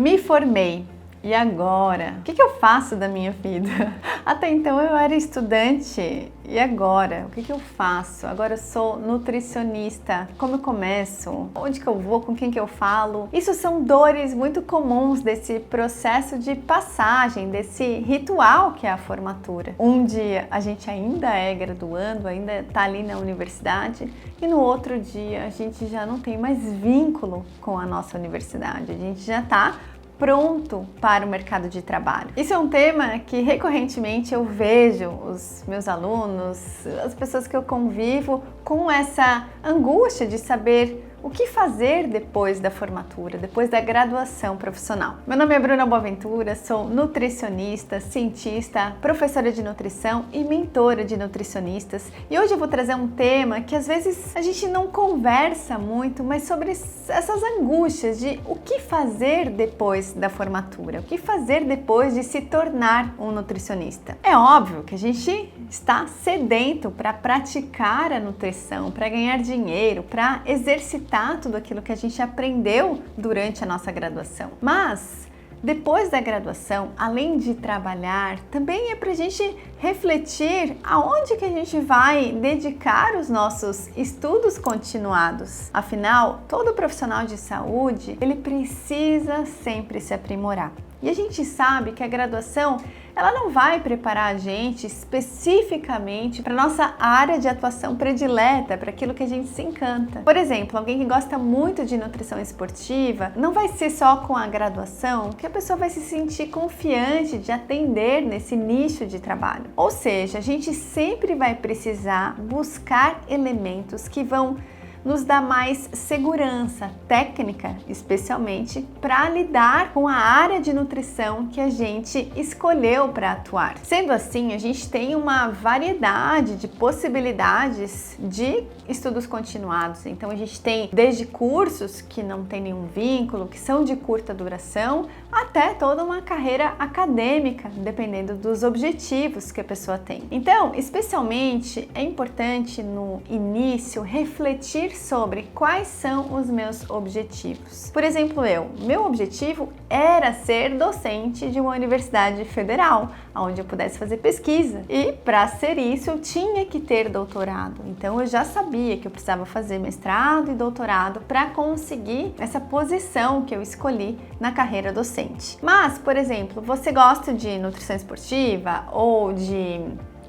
Me formei. E agora? O que eu faço da minha vida? Até então eu era estudante. E agora? O que eu faço? Agora eu sou nutricionista. Como eu começo? Onde que eu vou? Com quem que eu falo? Isso são dores muito comuns desse processo de passagem, desse ritual que é a formatura. Um dia a gente ainda é graduando, ainda está ali na universidade, e no outro dia a gente já não tem mais vínculo com a nossa universidade. A gente já está pronto para o mercado de trabalho. Isso é um tema que recorrentemente eu vejo os meus alunos, as pessoas que eu convivo com essa angústia de saber o que fazer depois da formatura, depois da graduação profissional. Meu nome é Bruna Boaventura, sou nutricionista, cientista, professora de nutrição e mentora de nutricionistas. E hoje eu vou trazer um tema que às vezes a gente não conversa muito, mas sobre essas angústias de o que fazer depois da formatura, o que fazer depois de se tornar um nutricionista. É óbvio que a gente está sedento para praticar a nutrição, para ganhar dinheiro, para exercitar tudo aquilo que a gente aprendeu durante a nossa graduação. Mas depois da graduação, além de trabalhar, também é para a gente refletir aonde que a gente vai dedicar os nossos estudos continuados. Afinal, todo profissional de saúde, ele precisa sempre se aprimorar. E a gente sabe que a graduação, ela não vai preparar a gente especificamente para nossa área de atuação predileta, para aquilo que a gente se encanta. Por exemplo, alguém que gosta muito de nutrição esportiva, não vai ser só com a graduação que a pessoa vai se sentir confiante de atender nesse nicho de trabalho. Ou seja, a gente sempre vai precisar buscar elementos que vão nos dá mais segurança técnica, especialmente para lidar com a área de nutrição que a gente escolheu para atuar. Sendo assim, a gente tem uma variedade de possibilidades de estudos continuados. Então a gente tem desde cursos que não tem nenhum vínculo, que são de curta duração, até toda uma carreira acadêmica, dependendo dos objetivos que a pessoa tem. Então, especialmente é importante no início refletir sobre quais são os meus objetivos. Por exemplo, meu objetivo era ser docente de uma universidade federal, onde eu pudesse fazer pesquisa. E para ser isso, eu tinha que ter doutorado. Então eu já sabia que eu precisava fazer mestrado e doutorado para conseguir essa posição que eu escolhi na carreira docente. Mas, por exemplo, você gosta de nutrição esportiva ou de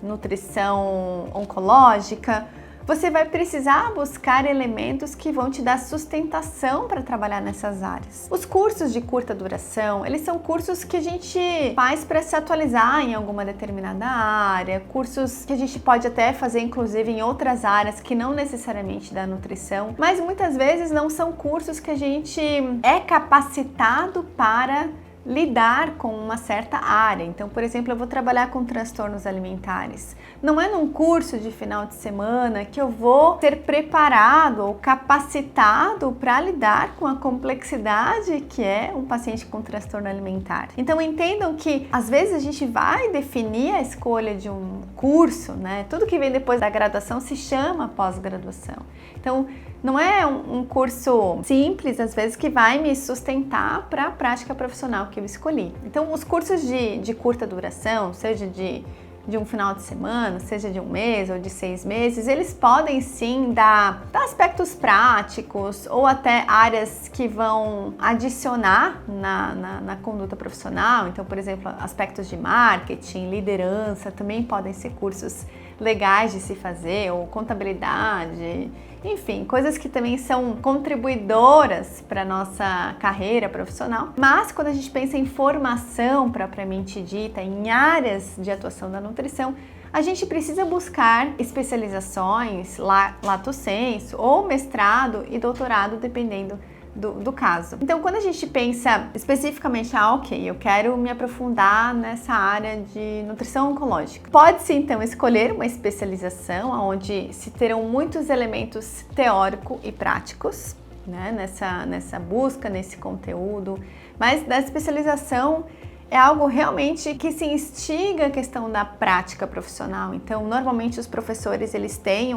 nutrição oncológica? Você vai precisar buscar elementos que vão te dar sustentação para trabalhar nessas áreas. Os cursos de curta duração, eles são cursos que a gente faz para se atualizar em alguma determinada área, cursos que a gente pode até fazer inclusive em outras áreas que não necessariamente da nutrição, mas muitas vezes não são cursos que a gente é capacitado para lidar com uma certa área. Então, por exemplo, eu vou trabalhar com transtornos alimentares. Não é num curso de final de semana que eu vou ser preparado ou capacitado para lidar com a complexidade que é um paciente com transtorno alimentar. Então, entendam que às vezes a gente vai definir a escolha de um curso, né? Tudo que vem depois da graduação se chama pós-graduação. Então, não é um curso simples, às vezes, que vai me sustentar para a prática profissional que eu escolhi. Então, os cursos de curta duração, seja de um final de semana, seja de um mês ou de 6 meses, eles podem sim dar aspectos práticos ou até áreas que vão adicionar na conduta profissional. Então, por exemplo, aspectos de marketing, liderança, também podem ser cursos legais de se fazer, ou contabilidade, enfim, coisas que também são contribuidoras para a nossa carreira profissional. Mas quando a gente pensa em formação propriamente dita, em áreas de atuação da nutrição, a gente precisa buscar especializações, lato sensu, ou mestrado e doutorado, dependendo do caso. Então, quando a gente pensa especificamente, ok, eu quero me aprofundar nessa área de nutrição oncológica, pode-se então escolher uma especialização onde se terão muitos elementos teórico e práticos, né, nessa busca, nesse conteúdo, mas da especialização é algo realmente que se instiga a questão da prática profissional. Então, normalmente os professores, eles têm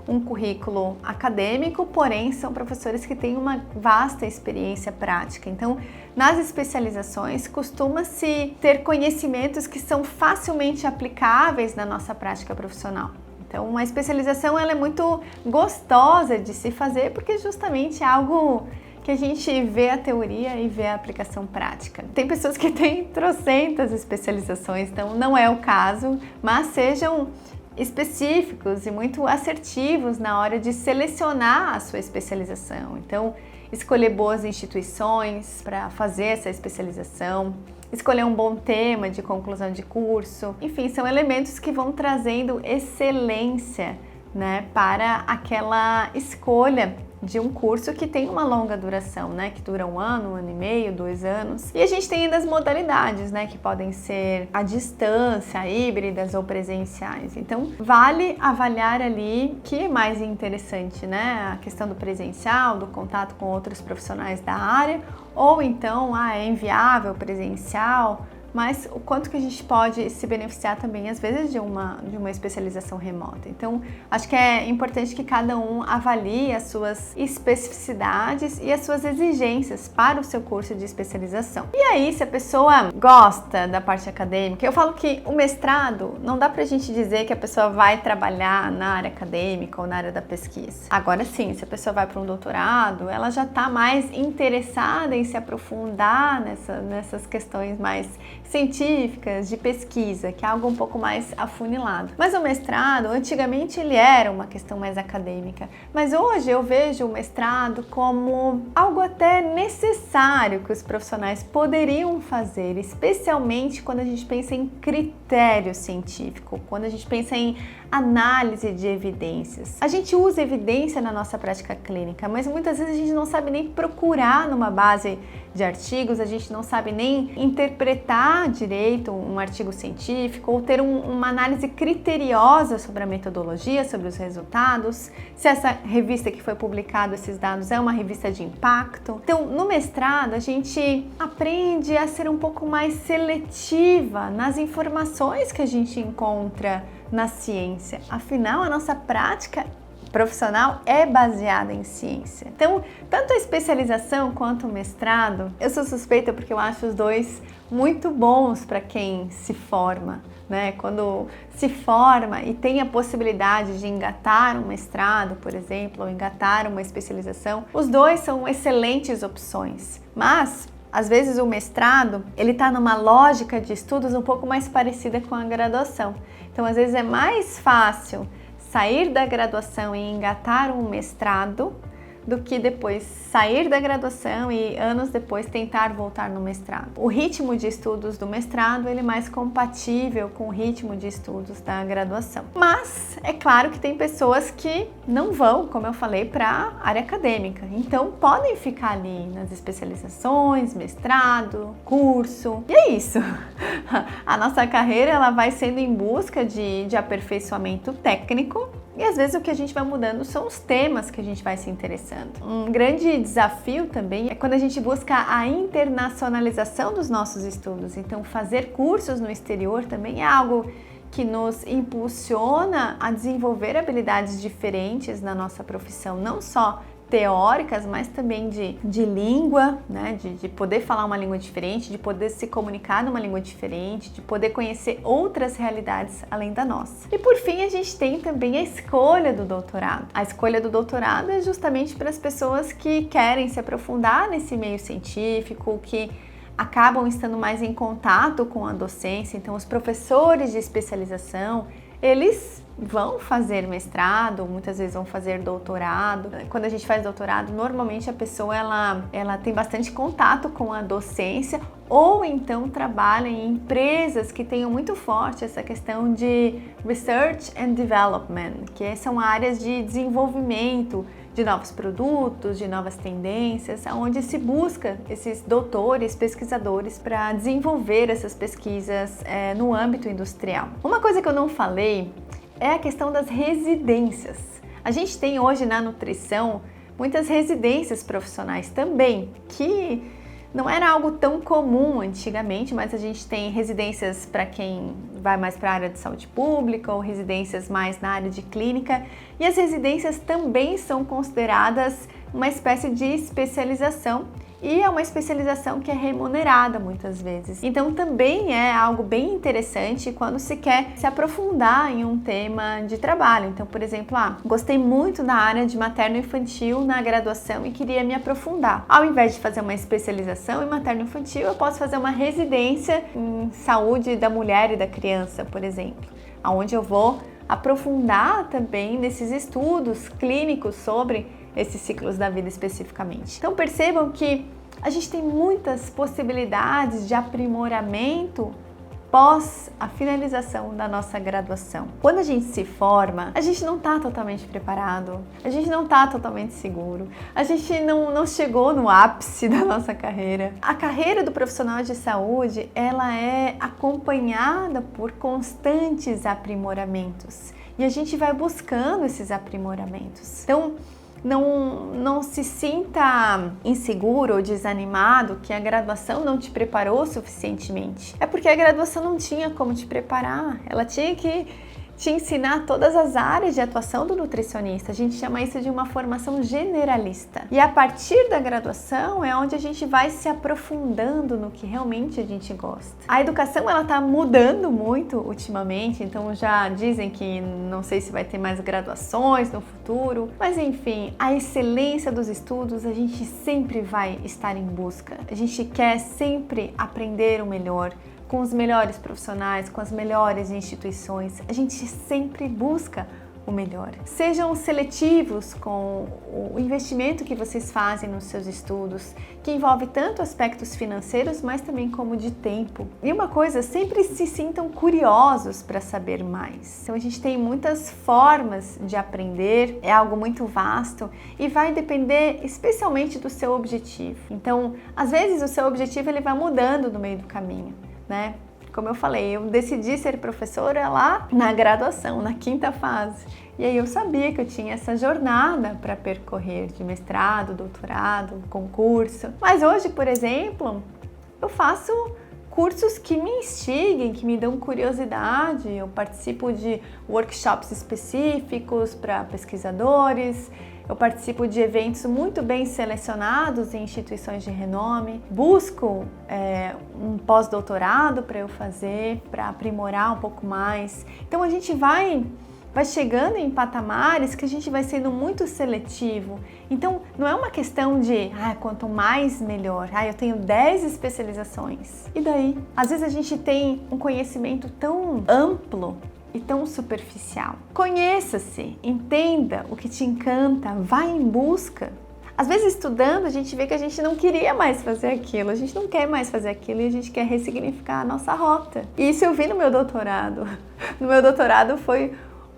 um currículo acadêmico, porém são professores que têm uma vasta experiência prática. Então, nas especializações, costuma-se ter conhecimentos que são facilmente aplicáveis na nossa prática profissional. Então, uma especialização ela é muito gostosa de se fazer porque justamente é algo que a gente vê a teoria e vê a aplicação prática. Tem pessoas que têm trocentas especializações, então não é o caso, mas sejam específicos e muito assertivos na hora de selecionar a sua especialização. Então, escolher boas instituições para fazer essa especialização, escolher um bom tema de conclusão de curso, enfim, são elementos que vão trazendo excelência, né, para aquela escolha de um curso que tem uma longa duração, né? Que dura 1 ano, 1 ano e meio, 2 anos. E a gente tem ainda as modalidades, né? Que podem ser à distância, híbridas ou presenciais. Então, vale avaliar ali o que é mais interessante, né? A questão do presencial, do contato com outros profissionais da área, ou então, é inviável presencial, mas o quanto que a gente pode se beneficiar também, às vezes, de uma especialização remota. Então, acho que é importante que cada um avalie as suas especificidades e as suas exigências para o seu curso de especialização. E aí, se a pessoa gosta da parte acadêmica, eu falo que o mestrado, não dá pra gente dizer que a pessoa vai trabalhar na área acadêmica ou na área da pesquisa. Agora sim, se a pessoa vai para um doutorado, ela já está mais interessada em se aprofundar nessas questões mais científicas, de pesquisa, que é algo um pouco mais afunilado. Mas o mestrado, antigamente ele era uma questão mais acadêmica, mas hoje eu vejo o mestrado como algo até necessário que os profissionais poderiam fazer, especialmente quando a gente pensa em critério científico, quando a gente pensa em análise de evidências. A gente usa evidência na nossa prática clínica, mas muitas vezes a gente não sabe nem procurar numa base de artigos, a gente não sabe nem interpretar direito um artigo científico ou ter uma análise criteriosa sobre a metodologia, sobre os resultados, se essa revista que foi publicada esses dados é uma revista de impacto. Então, no mestrado, a gente aprende a ser um pouco mais seletiva nas informações que a gente encontra na ciência. Afinal, a nossa prática profissional é baseada em ciência. Então, tanto a especialização quanto o mestrado, eu sou suspeita porque eu acho os dois muito bons para quem se forma, né? Quando se forma e tem a possibilidade de engatar um mestrado, por exemplo, ou engatar uma especialização, os dois são excelentes opções. Mas às vezes o mestrado, ele está numa lógica de estudos um pouco mais parecida com a graduação. Então, às vezes é mais fácil sair da graduação e engatar um mestrado do que depois sair da graduação e anos depois tentar voltar no mestrado. O ritmo de estudos do mestrado ele é mais compatível com o ritmo de estudos da graduação. Mas é claro que tem pessoas que não vão, como eu falei, para a área acadêmica. Então podem ficar ali nas especializações, mestrado, curso. E é isso. A nossa carreira ela vai sendo em busca de aperfeiçoamento técnico. E às vezes o que a gente vai mudando são os temas que a gente vai se interessando. Um grande desafio também é quando a gente busca a internacionalização dos nossos estudos. Então, fazer cursos no exterior também é algo que nos impulsiona a desenvolver habilidades diferentes na nossa profissão, não só teóricas, mas também de língua, né? De poder falar uma língua diferente, de poder se comunicar numa língua diferente, de poder conhecer outras realidades além da nossa. E por fim, a gente tem também a escolha do doutorado. A escolha do doutorado é justamente para as pessoas que querem se aprofundar nesse meio científico, que acabam estando mais em contato com a docência. Então, os professores de especialização, eles vão fazer mestrado, muitas vezes vão fazer doutorado. Quando a gente faz doutorado, normalmente a pessoa ela tem bastante contato com a docência ou então trabalha em empresas que tenham muito forte essa questão de Research and Development, que são áreas de desenvolvimento de novos produtos, de novas tendências, onde se busca esses doutores, pesquisadores para desenvolver essas pesquisas no âmbito industrial. Uma coisa que eu não falei é a questão das residências. A gente tem hoje na nutrição muitas residências profissionais também, que Não era algo tão comum antigamente, mas a gente tem residências para quem vai mais para a área de saúde pública ou residências mais na área de clínica, e as residências também são consideradas uma espécie de especialização, e é uma especialização que é remunerada muitas vezes. Então também é algo bem interessante quando se quer se aprofundar em um tema de trabalho. Então, por exemplo, gostei muito da área de materno-infantil na graduação e queria me aprofundar. Ao invés de fazer uma especialização em materno-infantil, eu posso fazer uma residência em saúde da mulher e da criança, por exemplo, onde eu vou aprofundar também nesses estudos clínicos sobre esses ciclos da vida especificamente. Então percebam que a gente tem muitas possibilidades de aprimoramento pós a finalização da nossa graduação. Quando a gente se forma, a gente não está totalmente preparado, a gente não está totalmente seguro, a gente não chegou no ápice da nossa carreira. A carreira do profissional de saúde, ela é acompanhada por constantes aprimoramentos e a gente vai buscando esses aprimoramentos. Então, não se sinta inseguro ou desanimado que a graduação não te preparou suficientemente. É porque a graduação não tinha como te preparar, ela tinha que te ensinar todas as áreas de atuação do nutricionista. A gente chama isso de uma formação generalista. E a partir da graduação é onde a gente vai se aprofundando no que realmente a gente gosta. A educação, ela tá mudando muito ultimamente, então já dizem que não sei se vai ter mais graduações no futuro, mas enfim, a excelência dos estudos a gente sempre vai estar em busca. A gente quer sempre aprender o melhor, com os melhores profissionais, com as melhores instituições. A gente sempre busca o melhor. Sejam seletivos com o investimento que vocês fazem nos seus estudos, que envolve tanto aspectos financeiros, mas também como de tempo. E uma coisa, sempre se sintam curiosos para saber mais. Então a gente tem muitas formas de aprender, é algo muito vasto e vai depender especialmente do seu objetivo. Então, às vezes o seu objetivo ele vai mudando no meio do caminho, né? Como eu falei, eu decidi ser professora lá na graduação, na 5ª fase. E aí eu sabia que eu tinha essa jornada para percorrer de mestrado, doutorado, concurso. Mas hoje, por exemplo, eu faço cursos que me instiguem, que me dão curiosidade. Eu participo de workshops específicos para pesquisadores. Eu participo de eventos muito bem selecionados em instituições de renome. Busco um pós-doutorado para eu fazer, para aprimorar um pouco mais. Então a gente vai chegando em patamares que a gente vai sendo muito seletivo. Então não é uma questão de quanto mais melhor. Eu tenho 10 especializações. E daí? Às vezes a gente tem um conhecimento tão amplo e tão superficial. Conheça-se, entenda o que te encanta, vá em busca. Às vezes estudando a gente vê que a gente não queria mais fazer aquilo, a gente não quer mais fazer aquilo e a gente quer ressignificar a nossa rota. E isso eu vi no meu doutorado. No meu doutorado foi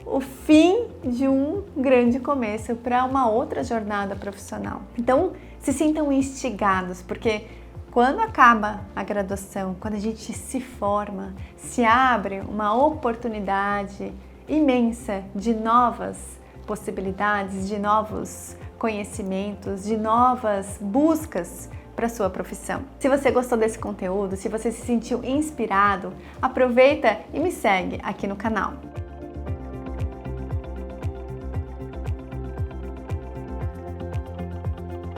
o fim de um grande começo para uma outra jornada profissional. Então se sintam instigados, porque quando acaba a graduação, quando a gente se forma, se abre uma oportunidade imensa de novas possibilidades, de novos conhecimentos, de novas buscas para a sua profissão. Se você gostou desse conteúdo, se você se sentiu inspirado, aproveita e me segue aqui no canal.